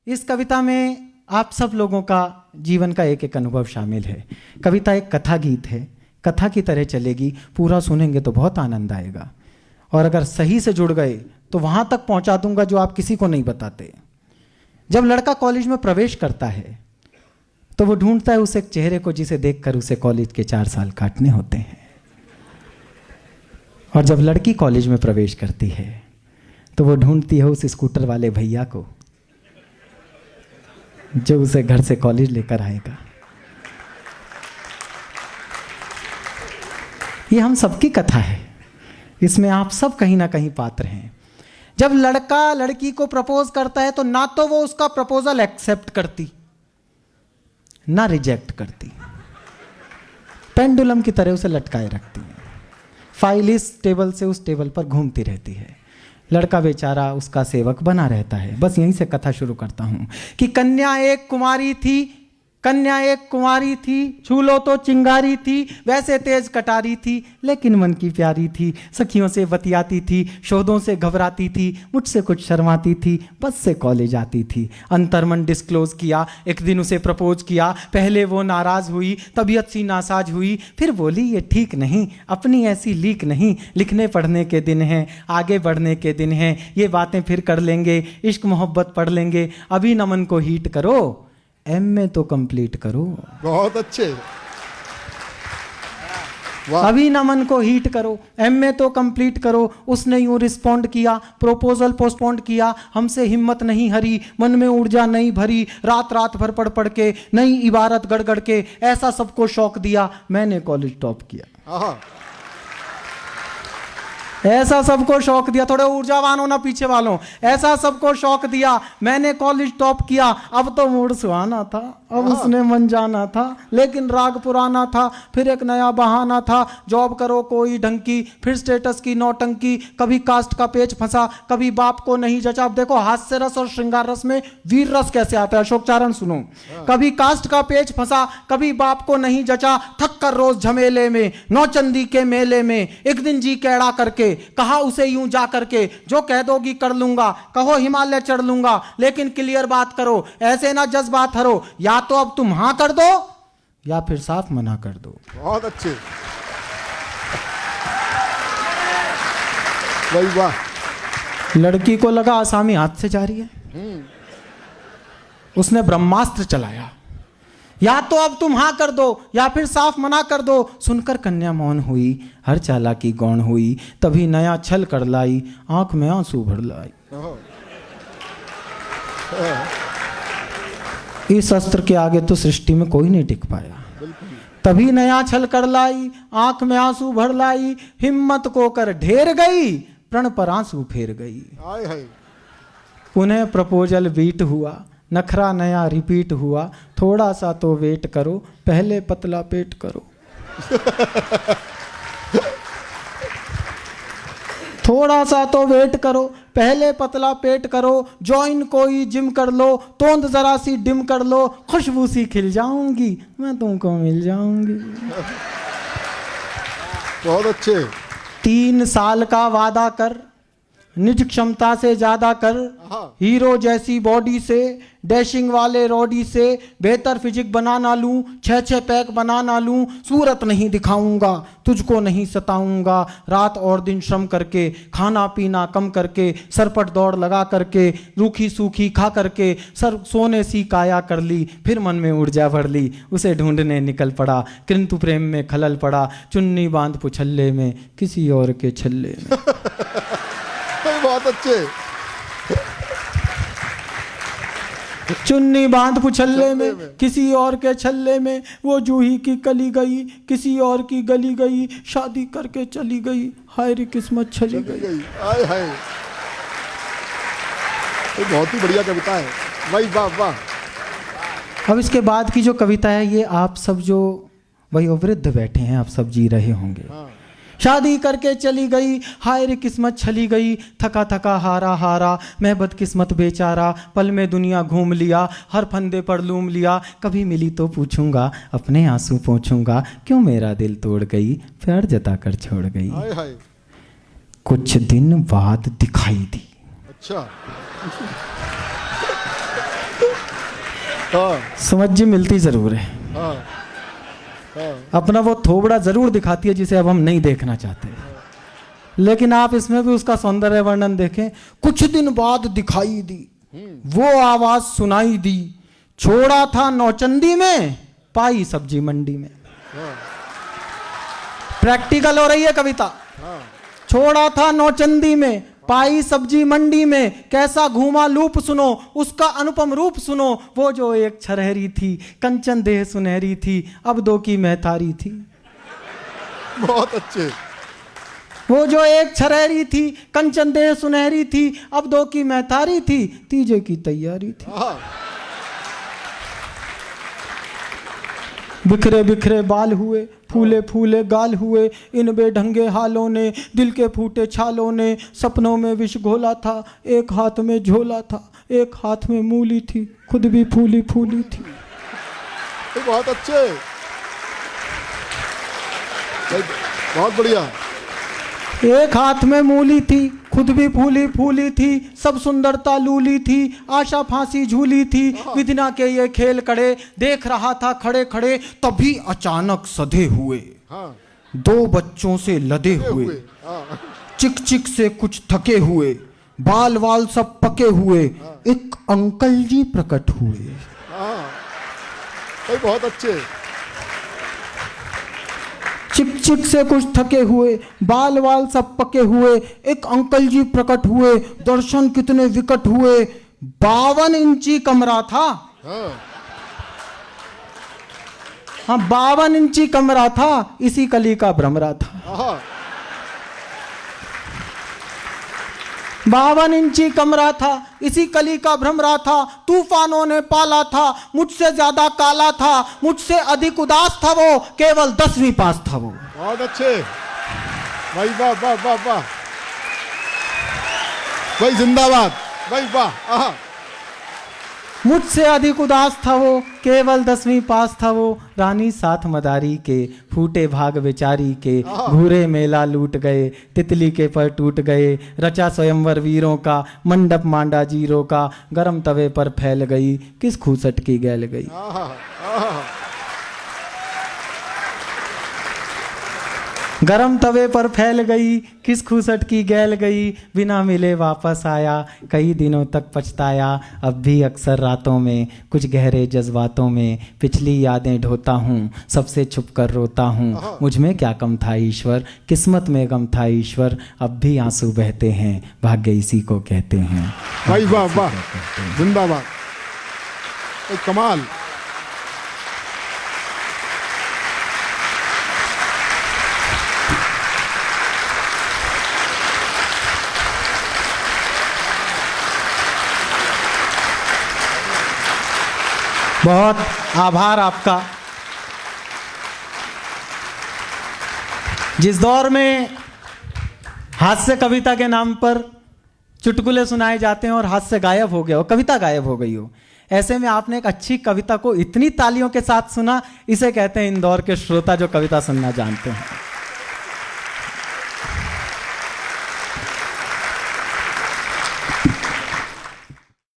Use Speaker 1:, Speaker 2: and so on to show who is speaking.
Speaker 1: इस कविता में आप सब लोगों का जीवन का एक एक अनुभव शामिल है। कविता एक कथा गीत है, कथा की तरह चलेगी, पूरा सुनेंगे तो बहुत आनंद आएगा और अगर सही से जुड़ गए तो वहाँ तक पहुँचा दूंगा जो आप किसी को नहीं बताते। जब लड़का कॉलेज में प्रवेश करता है तो वो ढूंढता है उस एक चेहरे को जिसे देखकर उसे कॉलेज के 4 साल काटने होते हैं। और जब लड़की कॉलेज में प्रवेश करती है तो वो ढूंढती है उस स्कूटर वाले भैया को जो उसे घर से कॉलेज लेकर आएगा। ये हम सबकी कथा है, इसमें आप सब कहीं ना कहीं पात्र हैं। जब लड़का लड़की को प्रपोज करता है तो ना तो वो उसका प्रपोजल एक्सेप्ट करती ना रिजेक्ट करती, पेंडुलम की तरह उसे लटकाए रखती है। फाइल इस टेबल से उस टेबल पर घूमती रहती है, लड़का बेचारा उसका सेवक बना रहता है। बस यहीं से कथा शुरू करता हूं कि कन्या एक कुमारी थी, झूलो तो चिंगारी थी, वैसे तेज कटारी थी लेकिन मन की प्यारी थी। सखियों से बतियाती थी, शोधों से घबराती थी, मुझसे कुछ शर्माती थी, बस से कॉलेज आती थी। अंतर्मन डिस्क्लोज किया, एक दिन उसे प्रपोज किया। पहले वो नाराज हुई, तबीयत सी नासाज हुई, फिर बोली ये ठीक नहीं, अपनी ऐसी लीक नहीं, लिखने पढ़ने के दिन हैं, आगे बढ़ने के दिन हैं, ये बातें फिर कर लेंगे, इश्क मोहब्बत पढ़ लेंगे, अभी नमन को हीट करो, एमए तो कंप्लीट करो।
Speaker 2: बहुत अच्छे,
Speaker 1: अभी नमन को हीट करो, एमए तो कंप्लीट करो। उसने यूं रिस्पॉन्ड किया, प्रोपोजल पोस्टपोन्ड किया, हमसे हिम्मत नहीं हरी, मन में ऊर्जा नहीं भरी, रात रात भर पढ़ पढ़ के, नई इबारत गढ़ गढ़ के, ऐसा सबको शौक दिया, मैंने कॉलेज टॉप किया। ऐसा सबको शौक दिया, थोड़े ऊर्जावान होना पीछे वालों, ऐसा सबको शौक दिया, मैंने कॉलेज टॉप किया। अब तो मूड सुहाना था, अब उसने मन जाना था, लेकिन राग पुराना था, फिर एक नया बहाना था, जॉब करो कोई ढंग की, फिर स्टेटस की नौटंकी, कभी कास्ट का पेच फंसा, कभी बाप को नहीं जचा। अब देखो हास्य रस और श्रृंगार रस में वीर रस कैसे आता है, अशोक चारण सुनो। कभी कास्ट का पेच फंसा, कभी बाप को नहीं जचा, थक कर रोज झमेले में, नौचंदी के मेले में, एक दिन जी कैड़ा करके कहा उसे यूं जा करके, जो कह दोगी कर लूंगा, कहो हिमालय चढ़ लूंगा, लेकिन क्लियर बात करो, ऐसे ना जज्बात हरो, या तो अब तुम हां कर दो या फिर साफ मना कर दो।
Speaker 2: बहुत अच्छे, वही वाह।
Speaker 1: लड़की को लगा आसामी हाथ से जा रही है, उसने ब्रह्मास्त्र चलाया, या तो अब तुम हाँ कर दो या फिर साफ मना कर दो। सुनकर कन्या मौन हुई, हर चालाकी गौण हुई, तभी नया छल कर लाई, आंख में आंसू भर लाई। इस अस्त्र के आगे तो सृष्टि में कोई नहीं टिक पाया। तभी नया छल कर लाई, आंख में आंसू भर लाई, हिम्मत को कर ढेर गई, प्रण पर आंसू फेर गई। पुनः प्रपोजल बीट हुआ, नखरा नया रिपीट हुआ, थोड़ा सा तो वेट करो, पहले पतला पेट करो। थोड़ा सा तो वेट करो, पहले पतला पेट करो, जॉइन कोई जिम कर लो, तोंद जरा सी डिम कर लो, खुशबू सी खिल जाऊंगी, मैं तुमको मिल जाऊंगी।
Speaker 2: बहुत अच्छे।
Speaker 1: 3 साल का वादा कर, निज क्षमता से ज्यादा कर, हीरो जैसी बॉडी से, डैशिंग वाले रॉडी से, बेहतर फिजिक बना ना लूं, 6 पैक बना ना लूं, सूरत नहीं दिखाऊंगा, तुझको नहीं सताऊंगा, रात और दिन श्रम करके, खाना पीना कम करके, सरपट दौड़ लगा करके, रूखी सूखी खा करके, सर सोने सी काया कर ली, फिर मन में ऊर्जा भर ली, उसे ढूंढने निकल पड़ा, किंतु प्रेम में खलल पड़ा, चुन्नी बांध पुछल्ले में, किसी और के छल्ले में।
Speaker 2: बहुत अच्छे।
Speaker 1: चुन्नी बांध पुछल्ले में, किसी और के छल्ले में, वो जूही की कली गई, किसी और की गली गई, शादी करके चली गई, हाय रे किस्मत छली गई।
Speaker 2: हाय हाय, ये बहुत ही बढ़िया कविता है, भाई वाह वाह।
Speaker 1: अब इसके बाद की जो कविता है ये आप सब जो वही वृद्ध बैठे हैं आप सब जी रहे होंगे। शादी करके चली गई, हाय रे किस्मत छली गई, थका थका हारा हारा, मैं बदकिस्मत बेचारा, पल में दुनिया घूम लिया, हर फंदे पर लूम लिया, कभी मिली तो पूछूंगा, अपने आंसू पोंछूंगा, क्यों मेरा दिल तोड़ गई, प्यार जता कर छोड़ गई।
Speaker 2: हाय हाय।
Speaker 1: कुछ दिन बाद दिखाई दी।
Speaker 2: अच्छा। हाँ
Speaker 1: समझ जी मिलती जरूर है।
Speaker 2: हाँ हाँ
Speaker 1: अपना वो थोबड़ा जरूर दिखाती है जिसे अब हम नहीं देखना चाहते, लेकिन आप इसमें भी उसका सौंदर्य वर्णन देखें। कुछ दिन बाद दिखाई दी वो आवाज सुनाई दी, छोड़ा था नौचंदी में पाई सब्जी मंडी में। प्रैक्टिकल हो रही है कविता। छोड़ा था नौचंदी में पाई सब्जी मंडी में, कैसा घूमा लूप सुनो उसका अनुपम रूप सुनो। वो जो एक छरहरी थी कंचन देह सुनहरी थी, अब दो की महतारी थी।
Speaker 2: बहुत अच्छे।
Speaker 1: वो जो एक छरहरी थी कंचन देह सुनहरी थी, अब दो की महतारी थी, तीजे की तैयारी थी।
Speaker 2: हाँ
Speaker 1: बिखरे बिखरे बाल हुए फूले फूले गाल हुए, इन बेढंगे हालों ने दिल के फूटे छालों ने सपनों में विष घोला था। एक हाथ में झोला था एक हाथ में मूली थी, खुद भी फूली फूली थी।
Speaker 2: ये बहुत अच्छे भाई, बहुत बढ़िया।
Speaker 1: एक हाथ में मूली थी खुद भी फूली फूली थी, सब सुंदरता लूली थी, आशा फांसी झूली थी। विधिना के ये खेल कड़े देख रहा था खड़े खड़े, तभी अचानक सधे हुए
Speaker 2: हाँ
Speaker 1: दो बच्चों से लदे हुए,
Speaker 2: हाँ
Speaker 1: चिक चिक से कुछ थके हुए, बाल वाल सब पके हुए, एक अंकल जी प्रकट हुए।
Speaker 2: हाँ भाई बहुत अच्छे।
Speaker 1: चिक चिक से कुछ थके हुए बाल वाल सब पके हुए, एक अंकल जी प्रकट हुए, दर्शन कितने विकट हुए। 52 इंची कमरा था। हाँ 52 इंची कमरा था, इसी कली का भ्रमरा था।
Speaker 2: हाँ
Speaker 1: 52 इंची कमरा था इसी कली का भ्रमरा था, तूफानों ने पाला था, मुझसे ज्यादा काला था, मुझसे अधिक उदास था वो, केवल 10वीं पास था वो।
Speaker 2: बहुत अच्छे भाई, वाह वाह वाह वाह भाई, जिंदाबाद भाई, वाह।
Speaker 1: मुझसे अधिक उदास था वो, केवल 10वीं पास था वो, रानी साथ मदारी के फूटे भाग बेचारी के, घूरे मेला लूट गए तितली के पर टूट गए, रचा स्वयंवर वीरों का मंडप मांडा जीरो का, गरम तवे पर फैल गई किस खूसट की गैल गई। गरम तवे पर फैल गई किस खूसट की गैल गई, बिना मिले वापस आया कई दिनों तक पछताया, अब भी अक्सर रातों में कुछ गहरे जज्बातों में, पिछली यादें ढोता हूँ सबसे छुप कर रोता हूँ, मुझ में क्या कम था ईश्वर किस्मत में गम था ईश्वर, अब भी आंसू बहते हैं भाग्य इसी को कहते हैं।
Speaker 2: भाई वाह वाह, जिंदाबाद, कमाल।
Speaker 1: बहुत आभार आपका। जिस दौर में हास्य कविता के नाम पर चुटकुले सुनाए जाते हैं और हास्य गायब हो गया हो, कविता गायब हो गई हो, ऐसे में आपने एक अच्छी कविता को इतनी तालियों के साथ सुना, इसे कहते हैं इंदौर के श्रोता जो कविता सुनना जानते हैं।